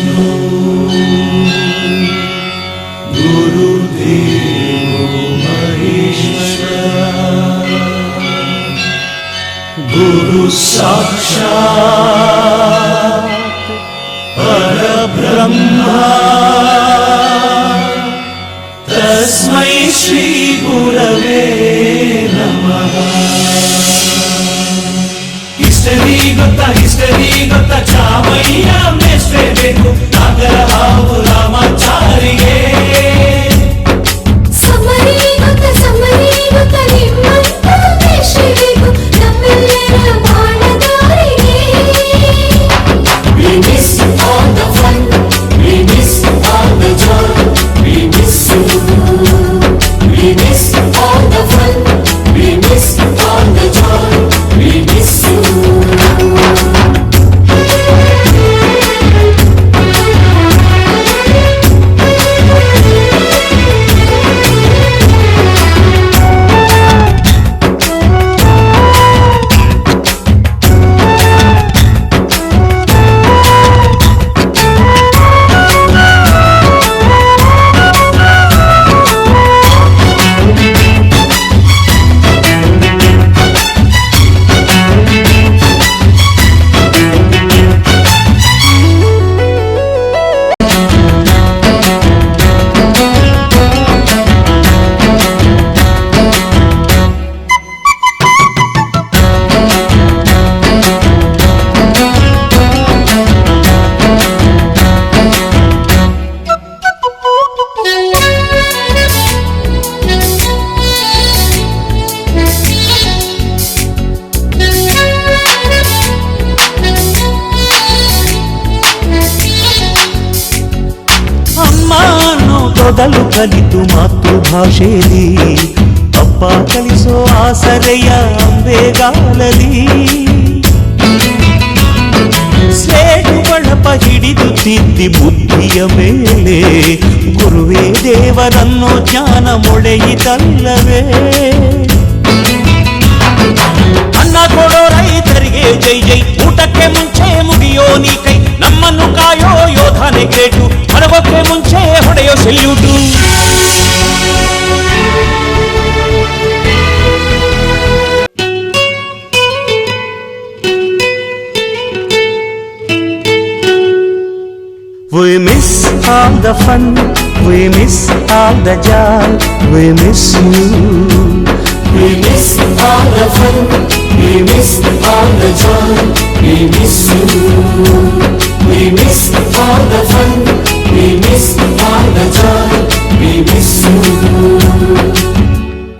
विष्णु गुरुदेवो महेश्वर गुरु साक्षात् परब्रह्मा तस्मै श्री गुरवे नमः। हिस्टरी ಗೊತ್ತಾ ಚಾಮಯ್ಯ ಮೇಷ್ಟ್ರೇ ಬೇಕು ನಾಗರ ಹಾವು ರಾಮಾಚಾರಿಗೆ ಸಮರಿ ಗೊತ್ತಾ ನಿಮ್ಮಂತ ಮೇಷ್ಟ್ರೇ ಬೇಕು ನಮ್ಮೆಲ್ಲರ ಬಾಳದಾರಿಗೆ. We miss all the fun, we miss all the joy, we miss you. We miss all the fun, we miss all the joy, we miss you. ಮೊದಲು ಕಲಿತು ಮಾತೃಭಾಷೆಯಲ್ಲಿ ಅಪ್ಪ ಕಲಿಸೋ ಆಸರೆಯ ಅಂಬೆಗಾಲಲಿ ಸ್ಲೇಟು ಬಳಪ ಹಿಡಿದು ತಿದ್ದಿ ಬುದ್ಧಿಯ ಮೇಲೆ ಗುರುವೇ ದೇವರನ್ನು ಜ್ಞಾನ ಮೊಳೆಯಿತಲ್ಲವೇ. ಅನ್ನ ಕೊಡೋ ರೈತರಿಗೆ ಜೈ ಜೈ, ಊಟಕ್ಕೆ ಮುಂಚೆ ಮುಗಿಯೋ ನೀ ಕೈ, ನಮ್ಮನ್ನು ಕಾಯೋ ಯೋಧನೆ ಗ್ರೇಟು, ಮಲಗೋಕೆ ಮುಂಚೆ ಹೊಡೆಯೋ salute. We miss all the fun, we miss all the joy, we miss you. We miss all the fun, we miss all the joy, we miss you.